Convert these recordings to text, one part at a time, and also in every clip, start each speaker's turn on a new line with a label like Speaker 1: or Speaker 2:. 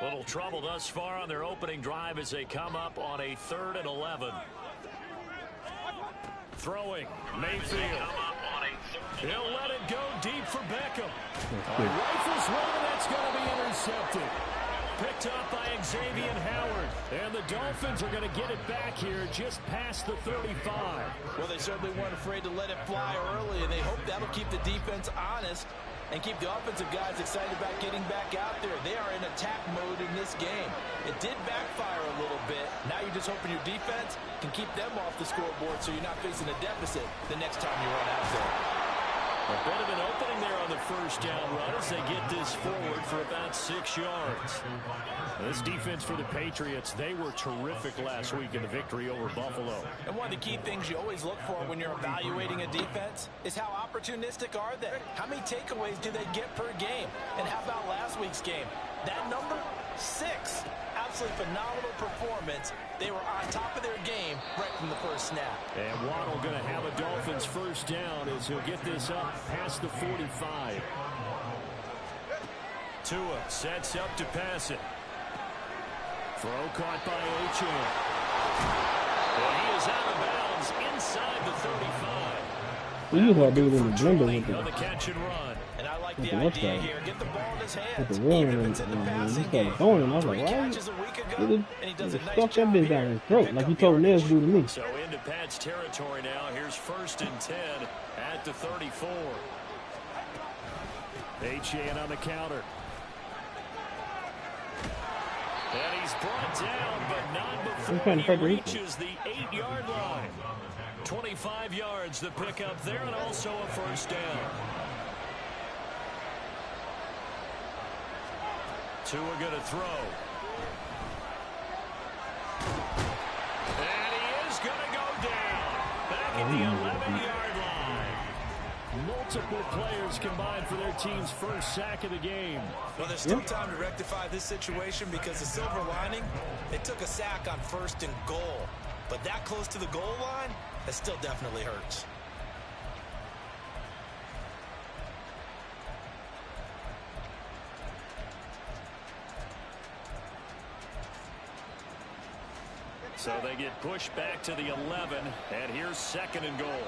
Speaker 1: Little trouble thus far on their opening drive as they come up on a 3rd and 11. Throwing, Mayfield. He'll let it go deep for Beckham. Rifles one, and that's going to be intercepted. Picked up by Xavier Howard. And the Dolphins are going to get it back here just past the 35.
Speaker 2: Well, they certainly weren't afraid to let it fly early, and they hope that'll keep the defense honest and keep the offensive guys excited about getting back out there. They are in attack mode in this game. It did backfire a little bit. Now you're just hoping your defense can keep them off the scoreboard so you're not facing a deficit the next time you run out there.
Speaker 1: A bit of an opening there on the first down run as they get this forward for about 6 yards. This defense for the Patriots, they were terrific last week in the victory over Buffalo.
Speaker 2: And one of the key things you always look for when you're evaluating a defense is how opportunistic are they? How many takeaways do they get per game? And how about last week's game? That number, 6. Absolutely phenomenal performance. They were on top of their game right from the first snap.
Speaker 1: And Waddle going to have a Dolphins first down as he'll get this up past the 45. Tua sets up to pass it. Throw caught by Achane. And he is out of bounds inside the 35.
Speaker 3: You gotta do it in the blender
Speaker 1: on the catch and run.
Speaker 2: And I like the idea here. Get the ball in his hands.
Speaker 3: With the run and started throwing him. I was like, why? Stuck that bitch down his throat like you told Nez to do to me.
Speaker 1: So into Pat's territory now. Here's 1st and 10 at the 34. Achane on the counter. And he's brought down, but not before he reaches the 8-yard line. 25 yards the pickup there, and also a first down. Tua going to throw. And he is going to go down. Back at the 11-yard line. Multiple players combined for their team's first sack of the game.
Speaker 2: Well, there's still time to rectify this situation because the silver lining, they took a sack on 1st and goal. But that close to the goal line, that still definitely hurts.
Speaker 1: So they get pushed back to the 11, and here's 2nd and goal.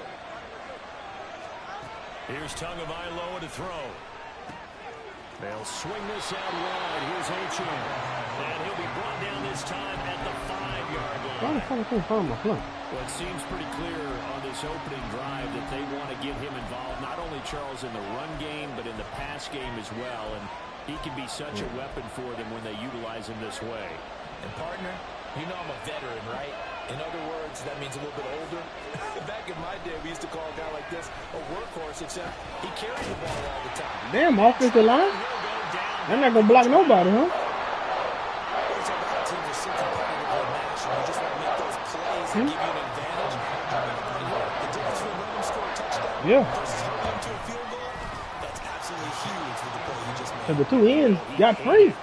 Speaker 1: Here's Tagovailoa to throw. They'll swing this out wide. Here's Achane. And he'll be brought down this time at the 5-yard line. Well, it seems pretty clear on this opening drive that they want to get him involved, not only Charles in the run game, but in the pass game as well. And he can be such a weapon for them when they utilize him this way.
Speaker 2: And partner, you know I'm a veteran, right? In other words, that means a little bit older. Back in my day, we used to call a guy like this a workhorse, except he carried the ball all the time.
Speaker 3: Damn, offensive line. They're not going to block nobody, huh? Yeah.
Speaker 2: That's absolutely huge with the play you just made.
Speaker 3: And the 2 ends got free.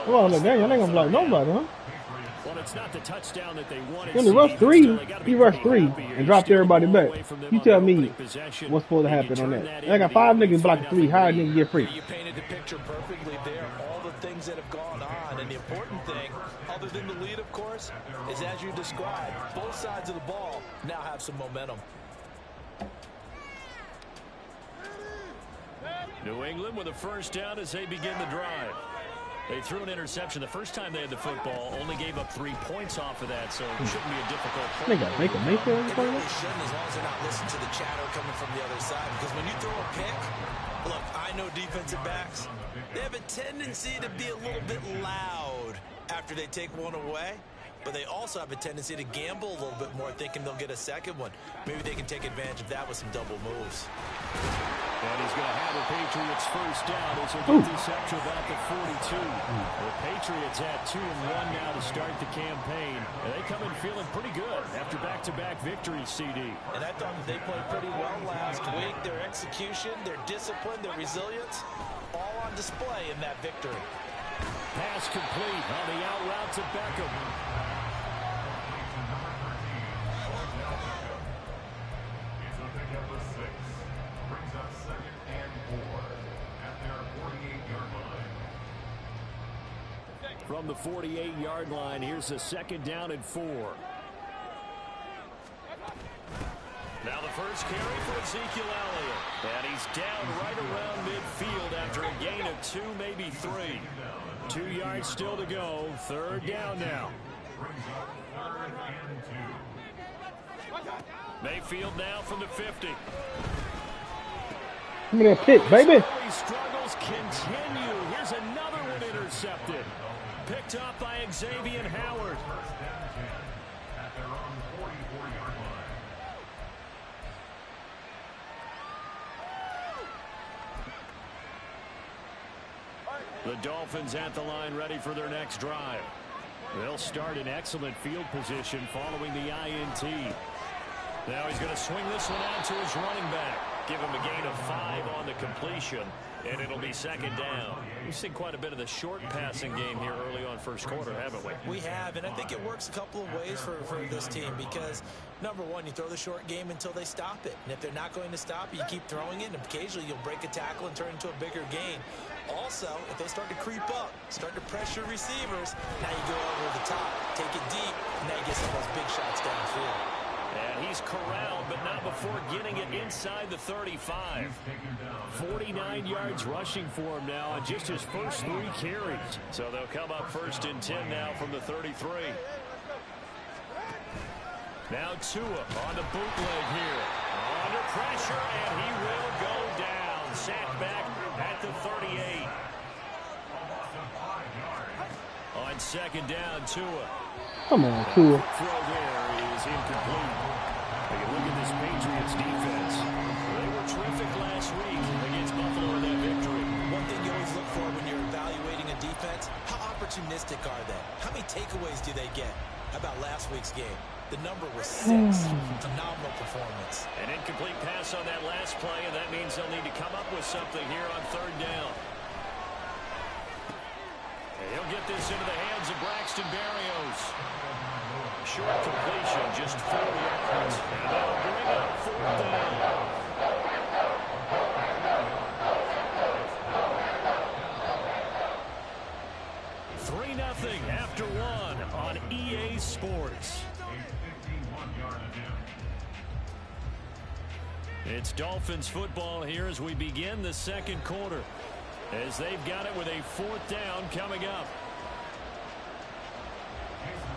Speaker 3: Well, look, they ain't going to block nobody, huh?
Speaker 1: Well, it's not the touchdown that they wanted.
Speaker 3: When he rushed 3, he rushed 3 and dropped everybody back. You tell me what's supposed to happen on that. They got 5 niggas blocking 3. How did niggas get free?
Speaker 2: You painted the picture perfectly there. All the things that have gone on. And the important thing, other than the lead, of course, is as you described, both sides of the ball now have some momentum.
Speaker 1: New England with a first down as they begin the drive. They threw an interception the first time they had the football, only gave up 3 points off of that, so it shouldn't be a difficult play.
Speaker 3: They got Baker Mayfield.
Speaker 2: It really shouldn't, as long as they're not listening to the chatter coming from the other side. Because when you throw a pick, look, I know defensive backs, they have a tendency to be a little bit loud after they take one away. But they also have a tendency to gamble a little bit more, thinking they'll get a second one. Maybe they can take advantage of that with some double moves.
Speaker 1: And he's going to have the Patriots first down as he'll get this up to about the 42. The Patriots at 2-1 now to start the campaign. And they come in feeling pretty good after back-to-back victories, CD.
Speaker 2: And I thought they played pretty well last week. Their execution, their discipline, their resilience, all on display in that victory.
Speaker 1: Pass complete on the out route to Beckham. From the 48-yard line, here's a 2nd down and 4. Now the first carry for Ezekiel Elliott. And he's down right around midfield after a gain of 2, maybe 3. 2 yards still to go. 3rd down now. Mayfield now from the 50.
Speaker 3: Give me that pick, baby.
Speaker 1: Struggles continue. Here's another one intercepted. Picked up by Xavier Howard. The Dolphins at the line ready for their next drive. They'll start in excellent field position following the INT. Now he's going to swing this one out to his running back. Give him a gain of 5 on the completion, and it'll be 2nd down. We've seen quite a bit of the short passing game here early on first quarter, haven't we?
Speaker 2: We have, and I think it works a couple of ways for this team because, number one, you throw the short game until they stop it. And if they're not going to stop it, you keep throwing it, and occasionally you'll break a tackle and turn into a bigger gain. Also, if they start to creep up, start to pressure receivers, now you go over the top, take it deep, and now you get some of those big shots downfield.
Speaker 1: And he's corralled, but not before getting it inside the 35. 49 yards rushing for him now on just his first 3 carries. So they'll come up 1st and 10 now from the 33. Now Tua on the bootleg here. Under pressure, and he will go down. Sacked back at the 38. On 2nd down, Tua.
Speaker 3: Come on, Tua.
Speaker 1: Throw there is incomplete. Take a look at this Patriots defense. They were terrific last week against Buffalo in that victory.
Speaker 2: One thing you always look for when you're evaluating a defense, how opportunistic are they? How many takeaways do they get? How about last week's game? The number was 6. Phenomenal performance.
Speaker 1: An incomplete pass on that last play, and that means they'll need to come up with something here on 3rd down. And he'll get this into the hands of Braxton Berrios. Short completion, just 4 yards. And that'll bring up 4th down. After 1 on EA Sports. It's Dolphins football here as we begin the 2nd quarter. As they've got it with a 4th down coming up.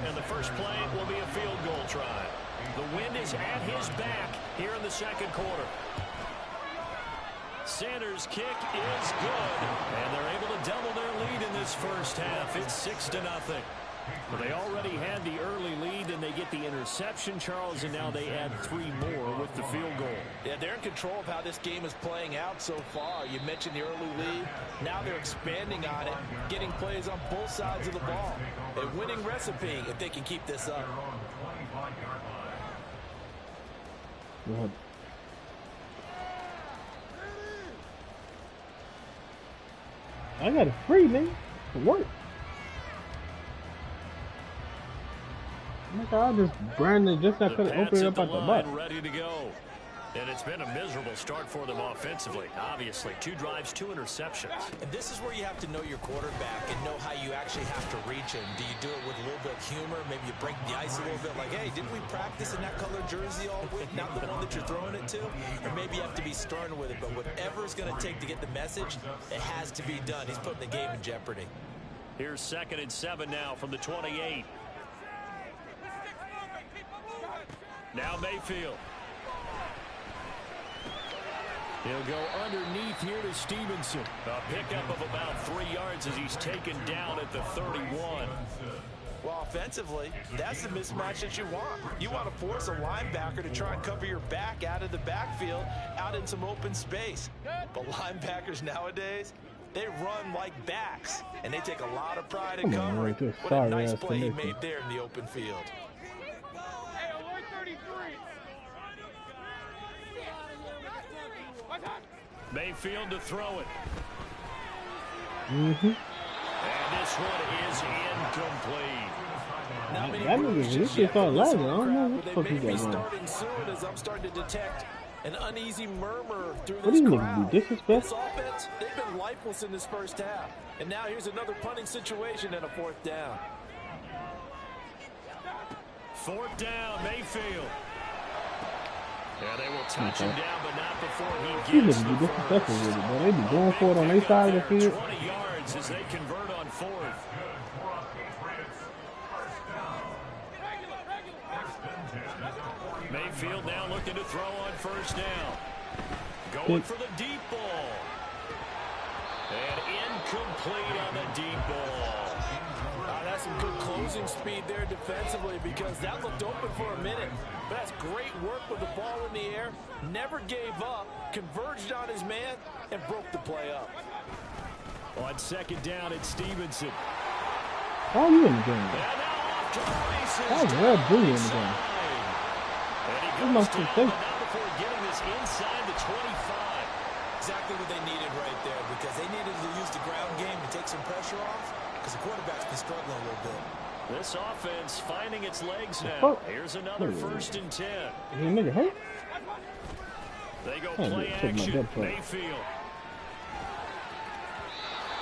Speaker 1: And the first play will be a field goal try. The wind is at his back here in the 2nd quarter. Sanders' kick is good, and they're able to double their lead in this first half. It's 6-0. But they already had the early lead, and they get the interception, Charles, and now they add 3 more with the field goal.
Speaker 4: Yeah, they're in control of how this game is playing out so far. You mentioned the early lead. Now they're expanding on it, getting plays on both sides of the ball. A winning recipe if they can keep this up.
Speaker 3: Good. I got it free, man. It worked. Oh my God, I just branded just that could open it up at the butt.
Speaker 1: Ready to go. And it's been a miserable start for them offensively. Obviously, 2 drives, 2 interceptions.
Speaker 2: And this is where you have to know your quarterback and know how you actually have to reach him. Do you do it with a little bit of humor? Maybe you break the ice a little bit like, hey, didn't we practice in that color jersey all week? Not the one that you're throwing it to? Or maybe you have to be stern with it. But whatever it's going to take to get the message, it has to be done. He's putting the game in jeopardy.
Speaker 1: Here's 2nd and 7 now from the 28. Now Mayfield. He'll go underneath here to Stevenson. A pickup of about 3 yards as he's taken down at the 31.
Speaker 2: Well, offensively, that's the mismatch that you want. You want to force a linebacker to try and cover your back out of the backfield, out in some open space. But linebackers nowadays, they run like backs, and they take a lot of pride in covering. What a nice play he made there in the open field.
Speaker 1: Mayfield to throw it.
Speaker 3: Mm-hmm.
Speaker 1: And this one is incomplete.
Speaker 3: That nigga, this shit started lagging. I don't know what the fuck he got going.
Speaker 2: Starting soon, as I'm starting to detect
Speaker 4: An uneasy murmur through
Speaker 3: What
Speaker 4: this
Speaker 3: do you
Speaker 4: crowd.
Speaker 3: mean, disrespect?
Speaker 4: This offense, they've been lifeless in this first half. And now here's another punting situation and a 4th down.
Speaker 1: 4th down, Mayfield. Yeah, they will touch him down, but not before he gets the
Speaker 3: disrespectful with it, but they be going for it on their side of the field.
Speaker 1: 20 yards as they convert on 4th. Mayfield now looking to throw on 1st down. Going for the deep ball. And incomplete on the deep ball.
Speaker 4: That's some good closing speed there defensively because that looked open for a minute. But that's great work with the ball in the air. Never gave up, converged on his man, and broke the play up.
Speaker 1: On 2nd down, it's Stevenson.
Speaker 3: How are you in the game?
Speaker 1: And now off to the races.
Speaker 3: How is Red Bull in the game?
Speaker 1: And he goes down, but not before getting this inside the 25.
Speaker 2: Exactly what they needed right there because they needed to use the ground game to take some pressure off because the quarterback's been struggling a little bit.
Speaker 1: This offense finding its legs now. Here's another 1st and 10.
Speaker 3: Hey, nigga, hey?
Speaker 1: They go play action. Mayfield.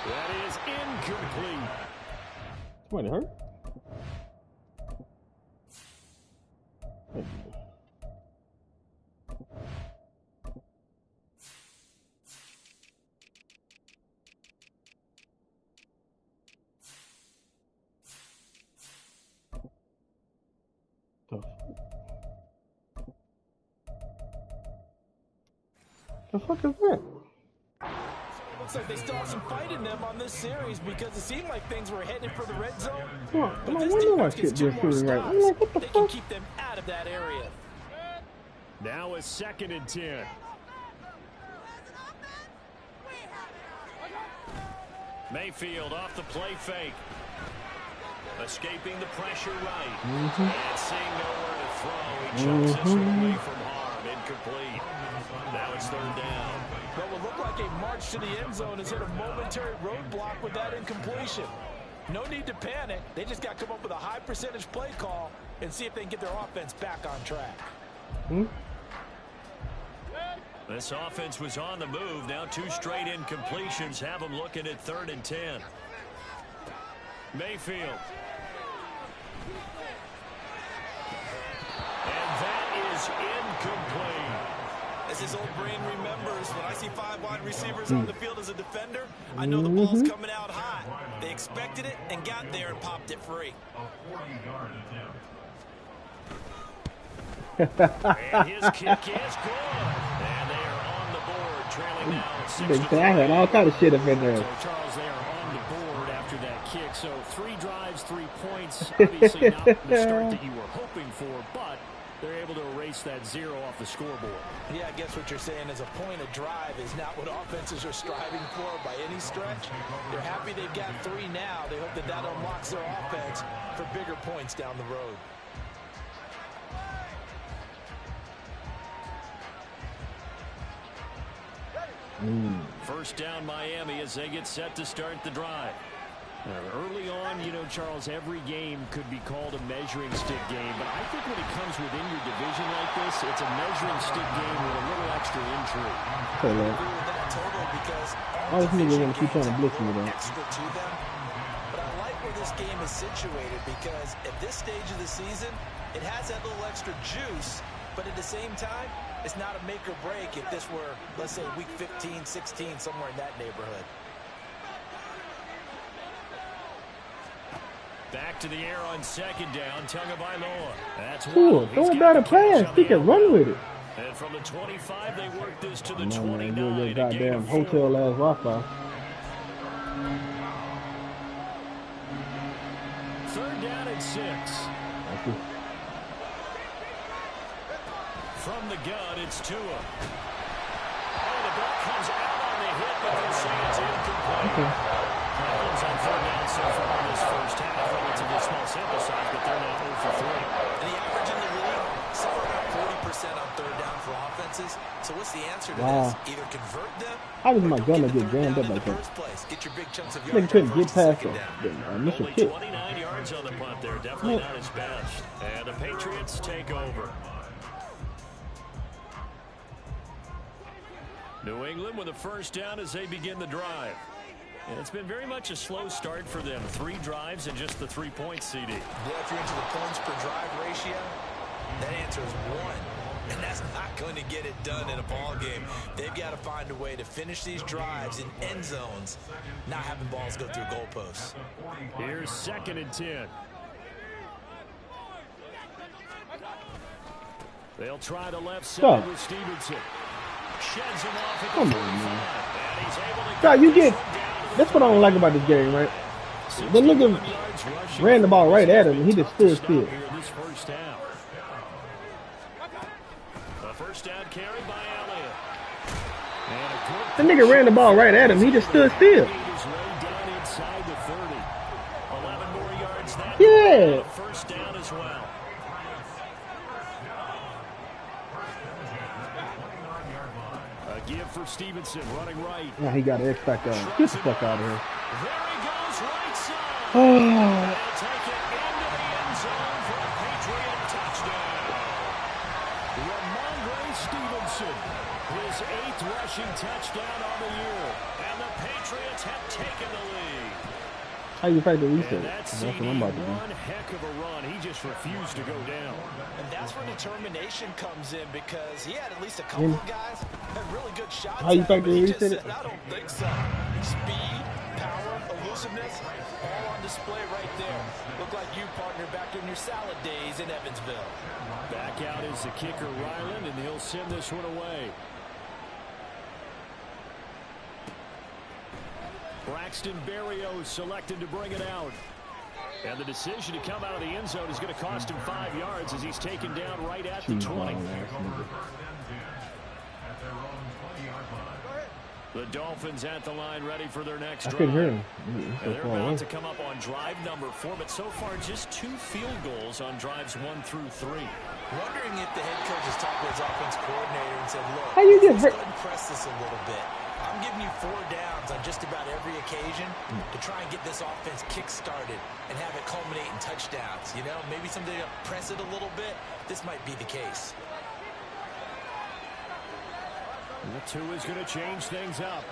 Speaker 1: That is incomplete.
Speaker 3: Somebody hurt? The fuck is that?
Speaker 4: Looks like they still have some fight in them on this series because it seemed like things were headed for the red zone.
Speaker 3: But this defense gets 2 more stops. Like, what the
Speaker 4: they
Speaker 3: fuck?
Speaker 4: can keep them out of that area.
Speaker 1: Now a 2nd and 10. Mayfield off the play fake. Escaping the pressure right. And seeing nowhere to throw. He chucks this one away from harm. Incomplete. Now it's 3rd down.
Speaker 4: What will look like a march to the end zone has hit a momentary roadblock with that incompletion. No need to panic. They just got to come up with a high percentage play call and see if they can get their offense back on track.
Speaker 1: This offense was on the move. Now 2 straight incompletions have them looking at 3rd and 10. Mayfield. And that is incomplete.
Speaker 2: As his old brain remembers, when I see 5 wide receivers on the field as a defender, I know the ball's coming out hot. They expected it and got there and popped it free.
Speaker 1: And his kick is good. And they are on the board, trailing now 6-3.
Speaker 3: I had all kind of shit up in there.
Speaker 1: So, Charles, they are on the board after that kick. So 3 drives, 3 points. Obviously not the start that you were hoping for, but they're able to erase that 0 off the scoreboard.
Speaker 4: Yeah, I guess what you're saying is a point of drive is not what offenses are striving for by any stretch. They're happy they've got 3 now. They hope that that unlocks their offense for bigger points down the road.
Speaker 1: First down Miami as they get set to start the drive. Early on, you know, Charles, every game could be called a measuring stick game, but I think when it comes within your division like this, it's a measuring stick game with a little extra intrigue.
Speaker 2: I agree with that totally because
Speaker 3: I was thinking they're going to keep trying to blitz me though.
Speaker 2: extra to them. But I like where this game is situated because at this stage of the season, it has that little extra juice, but at the same time, it's not a make or break if this were, let's say, week 15, 16, somewhere in that neighborhood.
Speaker 1: Back to the air on 2nd down, Tagovailoa. That's
Speaker 3: Cool, throw it down a pass. He can run with it.
Speaker 1: And from the 25, they work this to the
Speaker 3: No,
Speaker 1: 29.
Speaker 3: man, your
Speaker 1: a
Speaker 3: goddamn
Speaker 1: gain of 4.
Speaker 3: hotel ass Wi-Fi.
Speaker 1: 3rd down and 6. From the gun, it's Tua. Oh, the ball comes out on the hit, but they'll say it's incomplete. Dolphins on 3rd down so far in this first half. Relatively small sample size, but they're now 0 for 3.
Speaker 2: And the average in the league, somewhere about 40% on 3rd down for offenses. So what's the answer to this? Either convert them,
Speaker 3: How does my
Speaker 2: or
Speaker 3: gunner
Speaker 2: don't
Speaker 3: get
Speaker 2: the third
Speaker 3: jammed
Speaker 2: down
Speaker 3: up
Speaker 2: in
Speaker 3: like
Speaker 2: the
Speaker 3: that?
Speaker 2: first place. Get your big chunks of
Speaker 3: Nigga
Speaker 2: yards
Speaker 3: couldn't
Speaker 2: on
Speaker 3: get past
Speaker 2: second down.
Speaker 3: the initial
Speaker 1: Only
Speaker 3: kick.
Speaker 1: 29 yards on the punt there. Definitely not his best. And the Patriots take over. New England with a first down as they begin the drive. And it's been very much a slow start for them. 3 drives and just the 3 points, CD.
Speaker 2: Yeah, if you're into the points per drive ratio, that answer is 1. And that's not going to get it done in a ball game. They've got to find a way to finish these drives in end zones, not having balls go through goalposts.
Speaker 1: Here's 2nd and 10. They'll try the left side with Stevenson. Sheds him off at the 45. And he's able to
Speaker 3: God, you get. That's what I don't like about this game, right? But look at ran the ball right at him, and he just stood still.
Speaker 1: First down carry by Elliott.
Speaker 3: The nigga ran the ball right at him. He just stood still. Yeah.
Speaker 1: First down as well. A give for Stevenson running right.
Speaker 3: Oh, he got an X back down. Get the fuck out of here.
Speaker 1: There he goes right side.
Speaker 3: Oh.
Speaker 1: They'll take it into the end zone for a Patriot touchdown. Stevenson, his 8th rushing touchdown on the year, and the Patriots have taken the lead.
Speaker 3: How you fight the reset?
Speaker 1: That's what I'm about to do. One heck of a run. He just refused to go down.
Speaker 4: And that's where determination comes in, because he had at least a couple of guys had really good shots.
Speaker 3: How you fight the reset?
Speaker 4: I don't think so. Speed, power, elusiveness, all on display right there. Look like you, partner, back in your salad days in Evansville.
Speaker 1: Back out is the kicker, Ryland, and he'll send this one away. Braxton Berrios selected to bring it out. And the decision to come out of the end zone is going to cost him 5 yards as he's taken down right at the 20. The Dolphins at the line, ready for their next drive.
Speaker 3: And
Speaker 1: they're about to come up on drive number 4, but so far just 2 field goals on drives 1 through 3.
Speaker 2: Wondering if the head coach has talked to his offense coordinator and said, look,
Speaker 3: how you
Speaker 2: let's go ahead and press this a little bit. I'm giving you 4 downs on just about every occasion to try and get this offense kick-started and have it culminate in touchdowns. You know, maybe someday to press it a little bit. This might be the case.
Speaker 1: The 2 is going to change things up.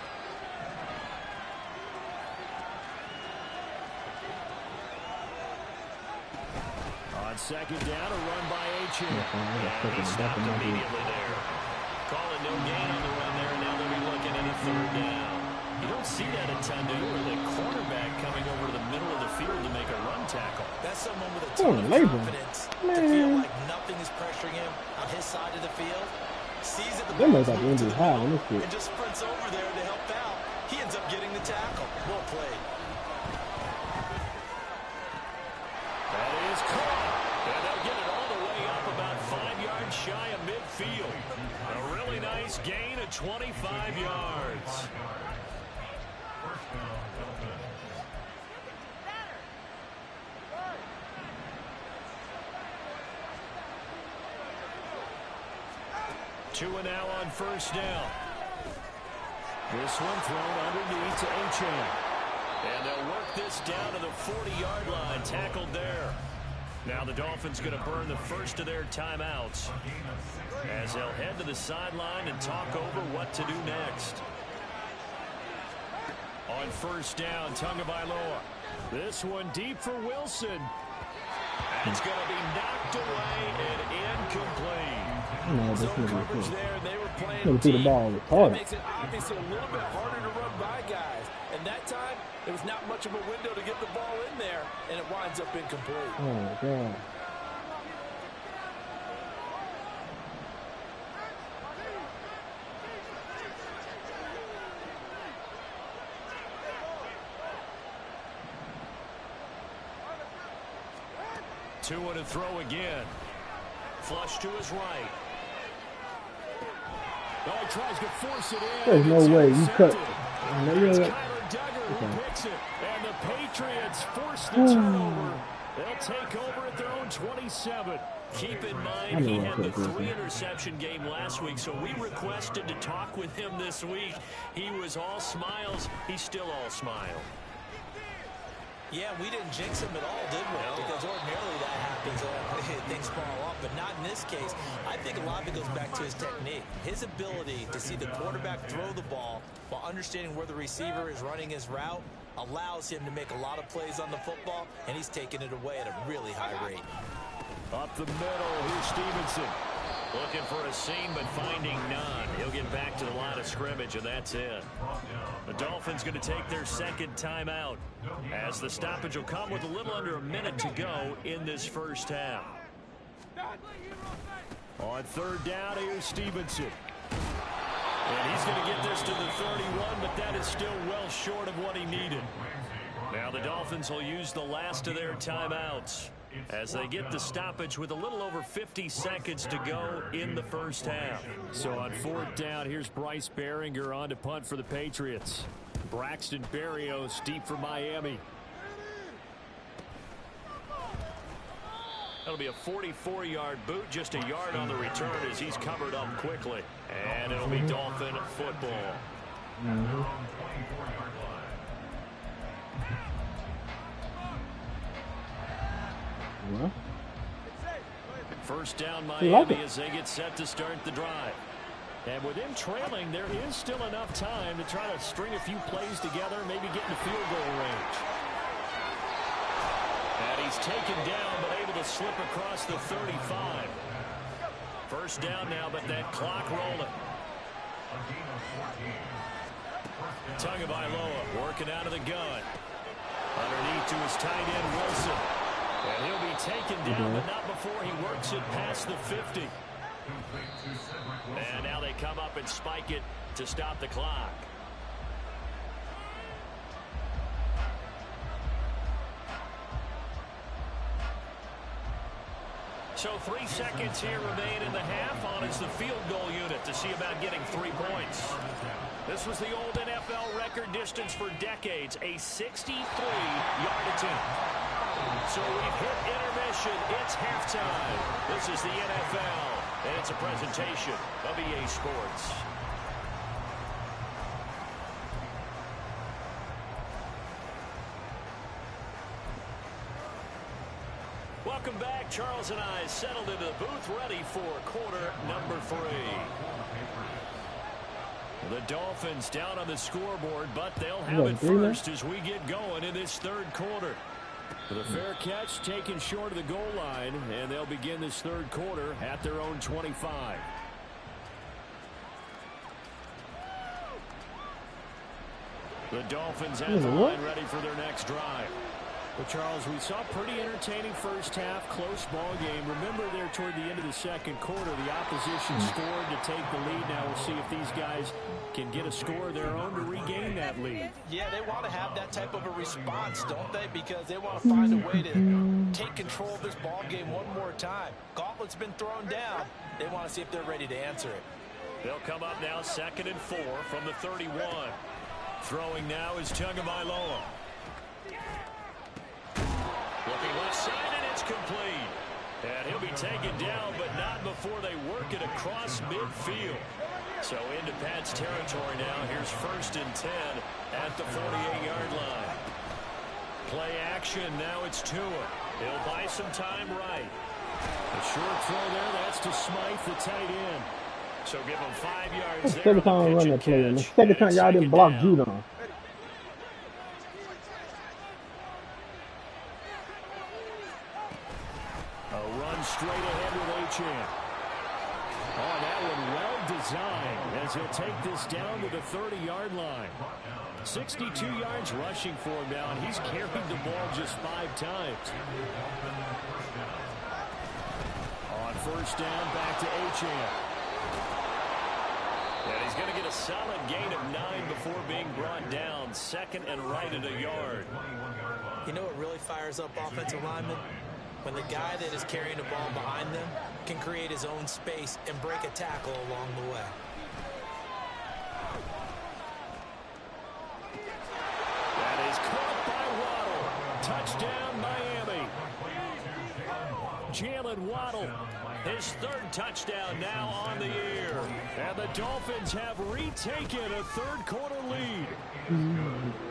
Speaker 1: On 2nd down, a run by H.M. And he stopped immediately there. Call it no gain on the run there, and now they'll be looking at a 3rd down. You don't see that a ton, do you? Or the cornerback coming over to the middle of the field to make a run tackle.
Speaker 2: That's someone with a ton of confidence to feel like nothing is pressuring him on his side of the field. Sees it the ball and just sprints over there to help out. He ends up getting the tackle. Well played.
Speaker 1: That is caught. And they'll get it all the way up about 5 yards shy of midfield. A really nice gain of 25 yards. Two and now on 1st down. This one thrown underneath to H.M. And they'll work this down to the 40-yard line. Tackled there. Now the Dolphins going to burn the first of their timeouts as they'll head to the sideline and talk over what to do next. On 1st down, Tagovailoa. This one deep for Wilson. It's going to be knocked away and incomplete.
Speaker 3: Zone
Speaker 4: coverage there, and they were playing deep. That makes it obviously a little bit harder to run by guys. And that time, there was not much of a window to get the ball in there, and it winds up incomplete.
Speaker 3: Oh, my God.
Speaker 1: Two and a throw again. Flush to his right. Oh, he tries to force it in.
Speaker 3: There's no way you cut.
Speaker 1: Picks it, and the Patriots force the turnover. They'll take over at their own 27. Keep in mind, he had the 3-interception game last week, so we requested to talk with him this week. He was all smiles. He's still all smile.
Speaker 2: Yeah, we didn't jinx him at all, did we? No. Because ordinarily that happens. happens. Things fall off, but not in this case. I think a lot of it goes back to his technique. His ability to see the quarterback throw the ball while understanding where the receiver is running his route allows him to make a lot of plays on the football, and he's taking it away at a really high rate.
Speaker 1: Up the middle, here's Stevenson. Looking for a seam, but finding none. He'll get back to the line of scrimmage, and that's it. The Dolphins going to take their second timeout, as the stoppage will come with a little under a minute to go in this first half. On third down, here's Stevenson. And he's going to get this to the 31, but that is still well short of what he needed. Now the Dolphins will use the last of their timeouts as they get the stoppage with a little over 50 seconds to go in the first half. So on fourth down, here's Bryce Behringer on to punt for the Patriots. Braxton Berrios deep for Miami. That'll be a 44-yard boot, just a yard on the return as he's covered up quickly. And it'll be Dolphin football. First down Miami as they get set to start the drive. And with him trailing, there is still enough time to try to string a few plays together, maybe get in field goal range. And he's taken down, but able to slip across the 35. First down now, but that clock rolling. Tagovailoa working out of the gun. Underneath to his tight end, Wilson. And he'll be taken down, but not before he works it past the 50. And now they come up and spike it to stop the clock. So 3 seconds here remain in the half on as the field goal unit to see about getting 3 points. This was the old NFL record distance for decades, a 63-yard attempt. So we've hit intermission. It's halftime. This is the NFL, and it's a presentation of EA Sports. Welcome back. Charles and I settled into the booth ready for quarter number 3. The Dolphins down on the scoreboard, but they'll have it first as we get going in this third quarter. The fair catch taken short of the goal line, and they'll begin this third quarter at their own 25. The Dolphins at the line ready for their next drive. Well, Charles, we saw a pretty entertaining first half, close ball game. Remember there toward the end of the second quarter, the opposition scored to take the lead. Now we'll see if these guys can get a score of their own to regain that lead.
Speaker 4: Yeah, they want to have that type of a response, don't they? Because they want to find a way to take control of this ball game one more time. Gauntlet's been thrown down. They want to see if they're ready to answer it.
Speaker 1: They'll come up now 2nd and 4 from the 31. Throwing now is Tagovailoa. Looking left side, and it's complete. And he'll be taken down, but not before they work it across midfield. So into Pat's territory now. Here's 1st and 10 at the 48-yard line. Play action. Now it's Tua. He'll buy some time right. A short throw there. That's to Smythe, the tight end. So give him 5 yards there.
Speaker 3: Second time I run that play. The second time y'all didn't block Judon.
Speaker 1: Straight ahead with Achane. Oh, that one well designed as he'll take this down to the 30-yard line. 62 yards rushing for him now, and he's carried the ball just 5 times. On first down, back to Achane. And he's going to get a solid gain of 9 before being brought down. 2nd and right at a yard.
Speaker 2: You know what really fires up offensive linemen? When the guy that is carrying the ball behind them can create his own space and break a tackle along the way.
Speaker 1: That is caught by Waddle. Touchdown, Miami. Jalen Waddle, his 3rd touchdown now on the year. And the Dolphins have retaken a third quarter lead.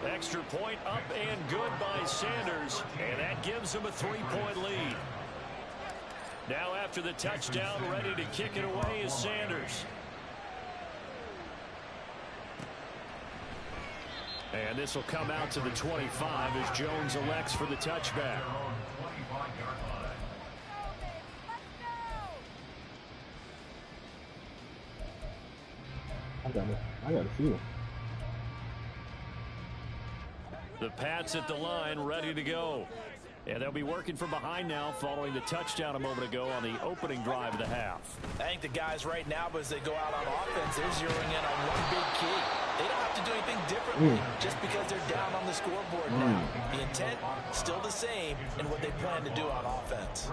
Speaker 1: Extra point up and good by Sanders, and that gives them a 3-point lead. Now after the touchdown, ready to kick it away is Sanders. And this will come out to the 25 as Jones elects for the touchback.
Speaker 3: I gotta see him.
Speaker 1: The Pats at the line, ready to go. And they'll be working from behind now following the touchdown a moment ago on the opening drive of the half.
Speaker 4: I think the guys right now, as they go out on offense, they're zeroing in on one big key. They don't have to do anything differently just because they're down on the scoreboard now. The intent, still the same in what they plan to do on offense.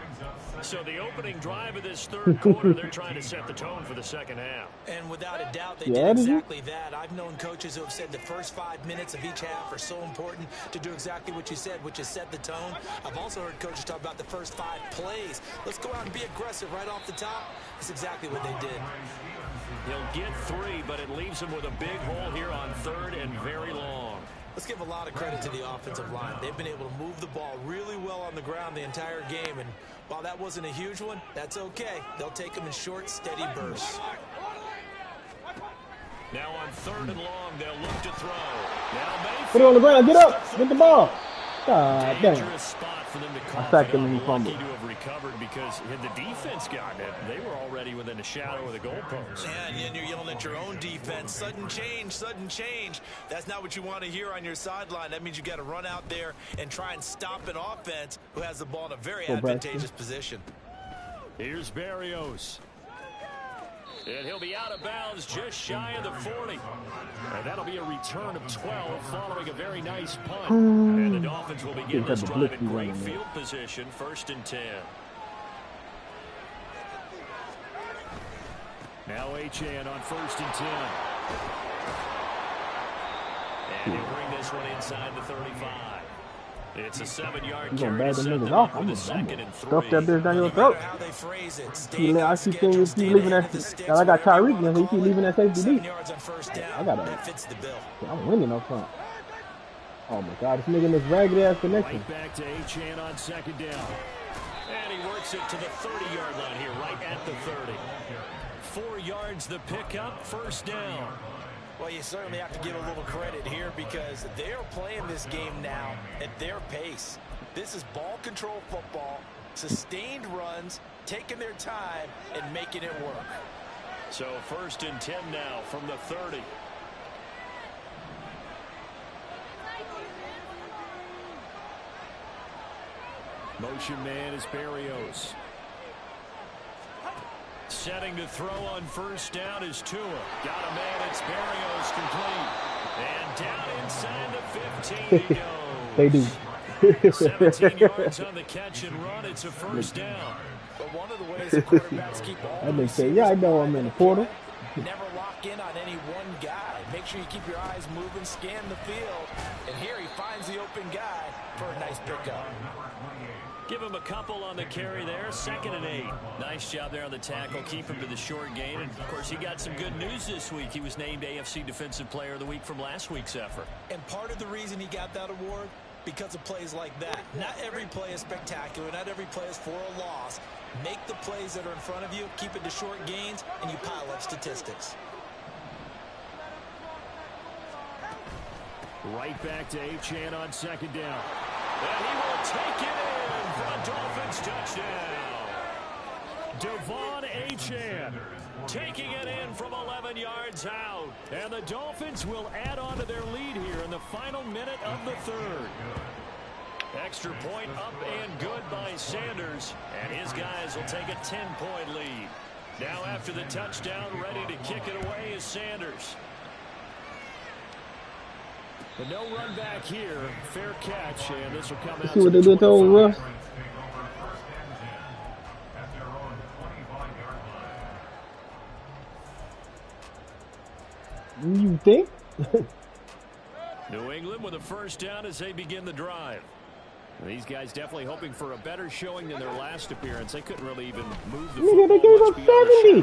Speaker 1: So the opening drive of this third quarter, they're trying to set the tone for the second half.
Speaker 4: And without a doubt, they did exactly that. I've known coaches who have said the first 5 minutes of each half are so important to do exactly what you said, which is set the tone. I've also heard coaches talk about the first 5 plays. Let's go out and be aggressive right off the top. That's exactly what they did.
Speaker 1: He'll get 3, but it leaves him with a big hole here on third and very long.
Speaker 4: Let's give a lot of credit to the offensive line. They've been able to move the ball really well on the ground the entire game, and while that wasn't a huge one, that's okay. They'll take them in short, steady bursts.
Speaker 1: Now on third and long, they'll look to throw. Now Mayfield.
Speaker 3: Put it on the ground. Get up. Get the ball. God dang.
Speaker 1: Dangerous spot for them to call.
Speaker 3: I sacked him and he fumbled.
Speaker 1: Lucky to have recovered because had the defense gotten it, they were already within a shadow of the goalpost.
Speaker 4: Yeah, and you're yelling at your own defense. Sudden change, sudden change. That's not what you want to hear on your sideline. That means you got to run out there and try and stop an offense who has the ball in a very advantageous position.
Speaker 1: Here's Berrios. And he'll be out of bounds just shy of the 40. And that'll be a return of 12 following a very nice punt. And the Dolphins will begin this drive in great field position, 1st and 10. Now Achane on 1st and 10. And he'll bring this one inside the 35. It's a 7-yard carry to set them up with a 2nd and 3.
Speaker 3: Stuff that bitch down your throat. I keep saying you keep leaving that. I got Tyreek now, so you keep leaving that safety deep. I got that. I'm winning up front. Oh my God, this nigga in this ragged ass connection.
Speaker 1: Right back to Achane on 2nd down. And he works it to the 30-yard line here, right at the 30. 4 yards the pickup, 1st down.
Speaker 4: Well, you certainly have to give a little credit here because they're playing this game now at their pace. This is ball control football, sustained runs, taking their time, and making it work.
Speaker 1: So 1st and 10 now from the 30. Motion man is Berrios. Setting to throw on 1st down is Tua. Got a man, it's Berrios complete. And down inside the 15 he goes.
Speaker 3: They do.
Speaker 1: 17 yards on the catch and run. It's a 1st down.
Speaker 4: But one of the ways the quarterbacks keep all
Speaker 3: and they say, yeah, I know I'm in the portal.
Speaker 4: Never lock in on any one guy. Make sure you keep your eyes moving, scan the field. And here he finds the open guy for a nice pickup.
Speaker 1: Give him a couple on the carry there. 2nd and 8. Nice job there on the tackle. Keep him to the short gain. And, of course, he got some good news this week. He was named AFC Defensive Player of the Week from last week's effort.
Speaker 4: And part of the reason he got that award, because of plays like that. Not every play is spectacular. Not every play is for a loss. Make the plays that are in front of you, keep it to short gains, and you pile up statistics.
Speaker 1: Right back to Achane on 2nd down. And he will take it in for a Dolphins touchdown. Devon Achane taking it in from 11 yards out. And the Dolphins will add on to their lead here in the final minute of the 3rd. Extra point up and good by Sanders. And his guys will take a 10-point lead. Now after the touchdown, ready to kick it away is Sanders. But no run back here. Fair catch, and this will come out.
Speaker 3: See what they did to old Russ? You think?
Speaker 1: New England with a 1st down as they begin the drive. These guys definitely hoping for a better showing than their last appearance. They couldn't really even move the
Speaker 3: football they gave up 70.
Speaker 1: The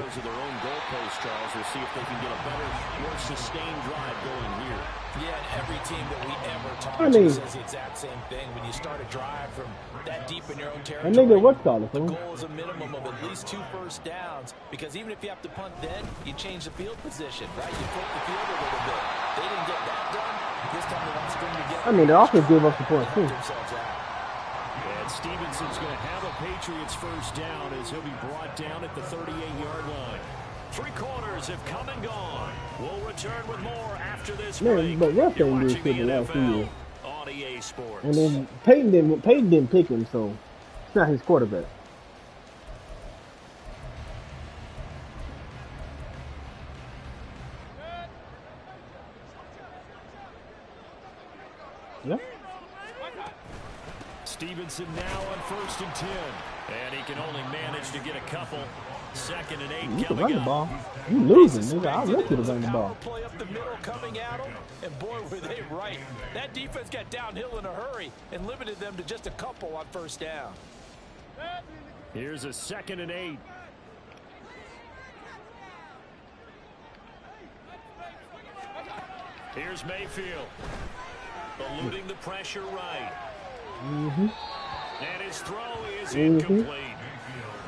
Speaker 1: of their own goalpost, Charles. We'll see if they can get a better, more sustained drive going here.
Speaker 4: Yeah, every team that we ever talk to says the exact same thing. When you start a drive from that deep in your own territory, the goal is a minimum of at least 2 first downs, because even if you have to punt then, you change the field position, right? You flip the field a little bit. They didn't get that done. This time they want to string together.
Speaker 3: The offense gave up the points too.
Speaker 1: And Stevenson's going to have a Patriots first down as he'll be brought down at the 38-yard line. 3 quarters have come and gone. We'll return with more after this break.
Speaker 3: But Russ ain't do shit the last 2 years.
Speaker 1: On EA Sports.
Speaker 3: And then Peyton didn't pick him, so it's not his quarterback. Yeah.
Speaker 1: Stevenson now on 1st and 10. And he can only manage to get a couple. 2nd and 8
Speaker 3: you can
Speaker 1: coming
Speaker 3: run the ball.
Speaker 1: up.
Speaker 3: You losing, nigga. I want you to run the ball.
Speaker 4: Play up the middle coming at them, and boy, were they right. That defense got downhill in a hurry and limited them to just a couple on 1st down.
Speaker 1: Here's a 2nd and 8. Here's Mayfield. Eluding the pressure right. And his throw is incomplete.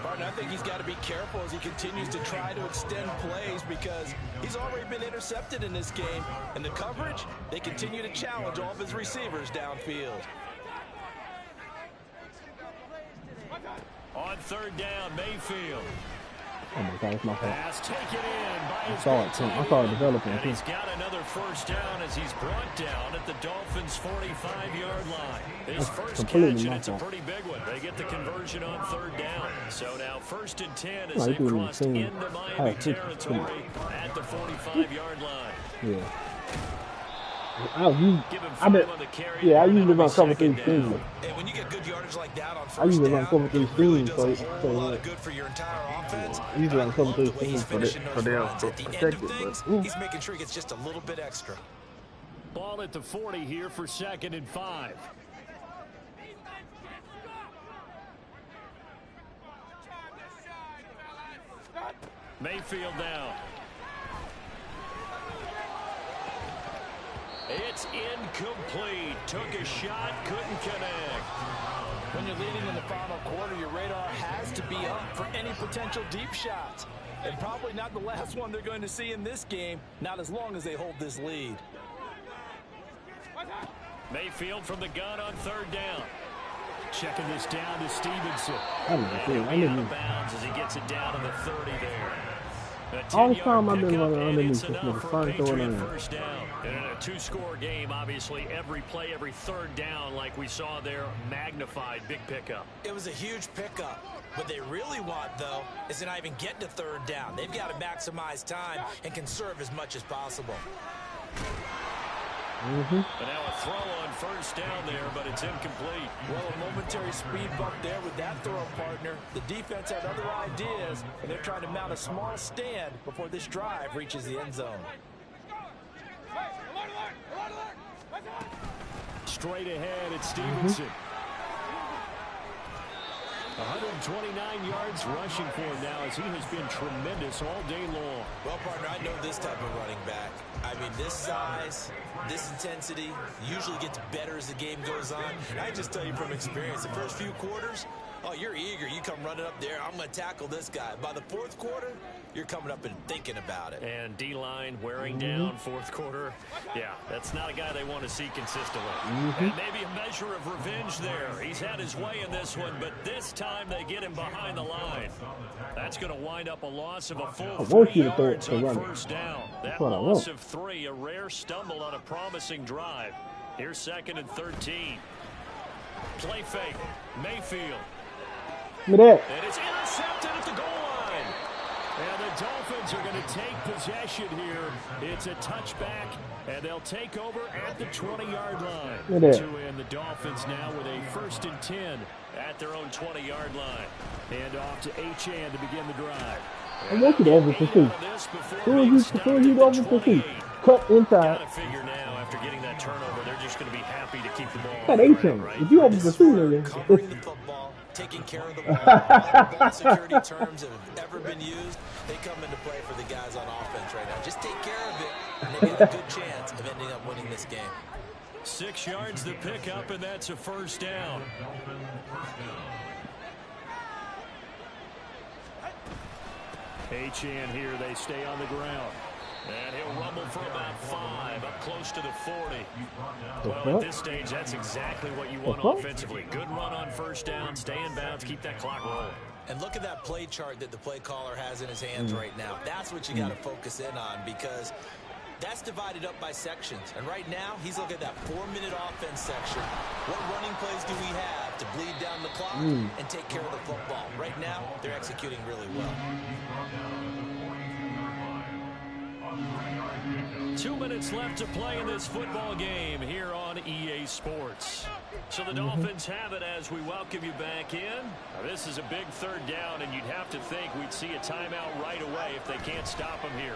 Speaker 4: Partner, I think he's got to be careful as he continues to try to extend plays, because he's already been intercepted in this game. And the coverage, they continue to challenge all of his receivers downfield.
Speaker 1: On 3rd down, Mayfield.
Speaker 3: Oh my God, it's my fault.
Speaker 1: Pass taken in by his
Speaker 3: I saw it developing.
Speaker 1: And he's got another 1st down as he's brought down at the Dolphins' 45-yard line. His first catch, and it's a pretty big one. They get the conversion on 3rd down. So now 1st and 10 as they crossed into Miami territory at the 45-yard line.
Speaker 3: Yeah. I usually run cover 3 streams.
Speaker 2: And when you get good yardage like that on 1st down,
Speaker 3: I usually run cover 3 streams,
Speaker 2: so a lot of good for your entire offense.
Speaker 3: I usually run cover 3 streams for their protected, but
Speaker 2: he's making sure he gets just a little bit extra.
Speaker 1: Ball at the 40 here for 2nd and 5. Mayfield now. It's incomplete. Took a shot, couldn't connect.
Speaker 4: When you're leading in the final quarter, your radar has to be up for any potential deep shots. And probably not the last one they're going to see in this game, not as long as they hold this lead.
Speaker 1: Mayfield from the gun on 3rd down. Checking this down to Stevenson.
Speaker 3: I didn't
Speaker 1: out of bounds as he gets it down to the 30 there.
Speaker 3: All the time I've been running underneath this nigga, trying to throw it in.
Speaker 1: First down. And in a 2-score game, obviously, every play, every 3rd down, like we saw there, magnified, big pickup.
Speaker 2: It was a huge pickup. What they really want, though, is to not even get to 3rd down. They've got to maximize time and conserve as much as possible.
Speaker 1: And now a throw on 1st down there, but it's incomplete.
Speaker 4: Well, a momentary speed bump there with that throw, partner. The defense had other ideas, and they're trying to mount a small stand before this drive reaches the end zone.
Speaker 1: Straight ahead, it's Stevenson. 129 yards rushing for him now, as he has been tremendous all day long.
Speaker 2: Well, partner, I know this type of running back. I mean, this size, this intensity usually gets better as the game goes on. And I just tell you from experience, the first few quarters, oh, you're eager. You come running up there, I'm going to tackle this guy. By the 4th quarter, you're coming up and thinking about it.
Speaker 1: And D-line wearing down 4th quarter. Yeah, that's not a guy they want to see consistently. And maybe a measure of revenge there. He's had his way in this one, but this time they get him behind the line. That's going to wind up a loss of a full 3 yards on 1st down. That loss of 3, a rare stumble on a promising drive. Here's 2nd and 13. Play fake. Mayfield.
Speaker 3: Look at that.
Speaker 1: And it's intercepted at the goal line. And the Dolphins are going to take possession here. It's a touchback, and they'll take over at the 20-yard line. To end the Dolphins now with a 1st and 10 at their own 20-yard line. And off to Achane to begin the drive.
Speaker 3: I want you to over pursue. Soon as you over pursue, cut inside.
Speaker 1: Figure now after getting that turnover, they're just going to be happy to keep the ball.
Speaker 3: Got 18. Right? If you over pursue, nigga,
Speaker 2: covering the football, taking care of the ball, all the ball security terms that have ever been used, they come into play for the guys on offense right now. Just take care of it, and they got a good chance of ending up winning this game.
Speaker 1: 6 yards to pick up, and that's a first down. Achane here, they stay on the ground. And he'll rumble for about 5, up close to the 40. Well, at this stage, that's exactly what you want offensively. Good run on first down, stay in bounds, keep that clock rolling.
Speaker 2: And look at that play chart that the play caller has in his hands right now. That's what you got to focus in on, because that's divided up by sections. And right now, he's looking at that 4-minute offense section. What running plays do we have to bleed down the clock and take care of the football? Right now, they're executing really well.
Speaker 1: 2 minutes left to play in this football game here on EA Sports. So the Dolphins have it as we welcome you back in. Now, this is a big third down, and you'd have to think we'd see a timeout right away if they can't stop him here.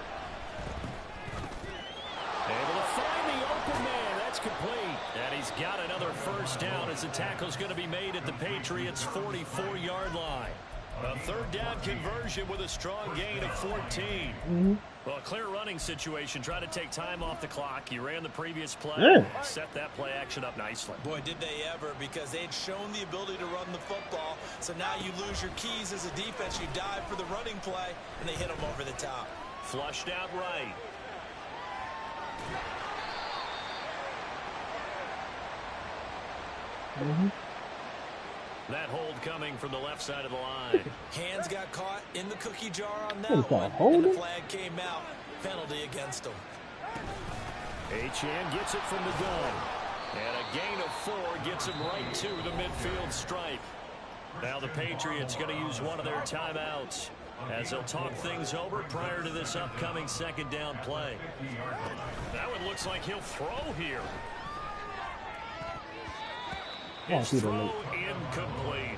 Speaker 1: Able to find the open man. That's complete. And he's got another first down as the tackle's going to be made at the Patriots' 44-yard line. A third down conversion with a strong gain of 14. Well, a clear running situation. Try to take time off the clock. You ran the previous play. Set that play action up nicely.
Speaker 2: Boy, did they ever, because they'd shown the ability to run the football. So now you lose your keys as a defense. You dive for the running play, and they hit them over the top.
Speaker 1: Flushed out right. That hold coming from the left side of the line.
Speaker 2: Hands got caught in the cookie jar on that one, and the flag came out. Penalty against him.
Speaker 1: Achane gets it from the gun. And a gain of 4 gets him right to the midfield stripe. Now the Patriots going to use one of their timeouts as they'll talk things over prior to this upcoming second down play. That one looks like he'll throw here. His throw incomplete.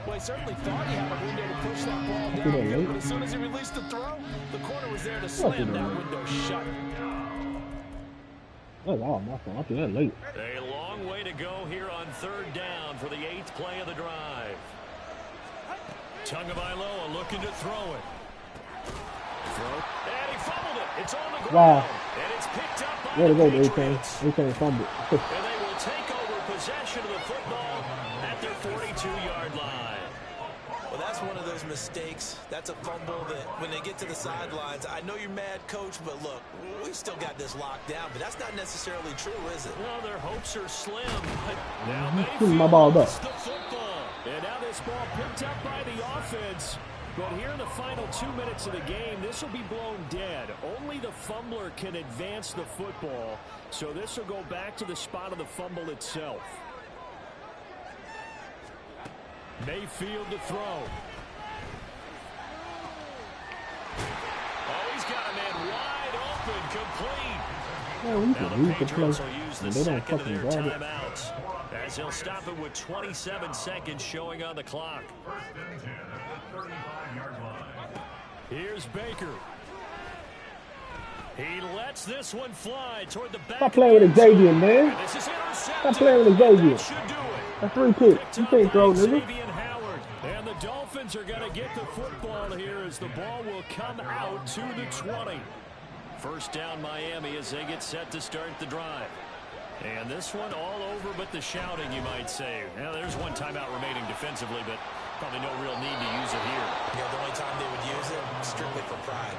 Speaker 4: Well, he certainly thought he had a window to push that ball down here, but as soon as he released the throw, the corner was there to slam that window shut.
Speaker 3: Oh, wow, my fault. I think that's late.
Speaker 1: A long way to go here on third down for the 8th play of the drive. Tagovailoa looking to throw it. And he fumbled it. It's on the ground.
Speaker 3: Wow.
Speaker 1: And it's picked up by
Speaker 3: Way to go,
Speaker 1: the Patriots.
Speaker 3: Achane fumbled.
Speaker 1: And they will take over possession of the football at their 42-yard line.
Speaker 2: Well, that's one of those mistakes. That's a fumble that when they get to the sidelines, I know you're mad, coach, but look, we still got this locked down, but that's not necessarily true, is it?
Speaker 1: Well, their hopes are slim. Now
Speaker 3: my ball back.
Speaker 1: the football. And now this ball picked up by the offense. But here in the final 2 minutes of the game, this will be blown dead. Only the fumbler can advance the football. So this will go back to the spot of the fumble itself. Mayfield to throw. Oh, he's got a man wide open, complete. Now the Patriots will use the second of their timeouts as he'll stop it with 27 seconds showing on the clock. Here's Baker. He lets this one fly toward the back.
Speaker 3: Stop playing with Xavier, man. Stop playing with Xavier. That's 3 picks. You can't throw, nigga.
Speaker 1: And the Dolphins are going to get the football here as the ball will come out to the 20. First down Miami as they get set to start the drive. And this one all over but the shouting, you might say. Now, there's one timeout remaining defensively, but probably no real need to use it here.
Speaker 2: Yeah, the only time they would use it, strictly for pride.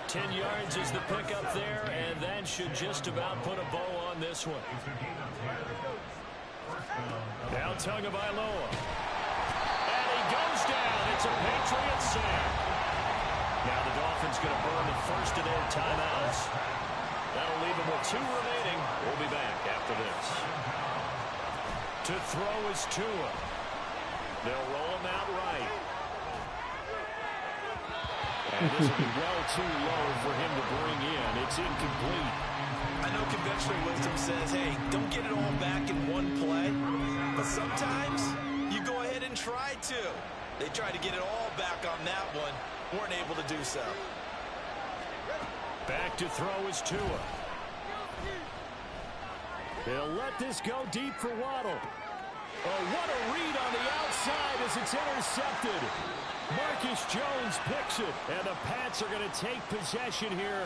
Speaker 1: 10 yards is the pickup there, and that should just about put a bow on this one. Now Tagovailoa. And he goes down. It's a Patriots sack. Now the Dolphins going to burn the first of their timeouts. That'll leave them with 2 remaining. We'll be back after this. To throw is Tua. They'll roll him out right. And this will be well too low for him to bring in. It's incomplete.
Speaker 2: I know conventional wisdom says, hey, don't get it all back in one play. But sometimes you go ahead and try to. They tried to get it all back on that one. weren't able to do so.
Speaker 1: Back to throw is Tua. He'll let this go deep for Waddle. Oh, what a read on the outside as it's intercepted. Marcus Jones picks it, and the Pats are going to take possession here.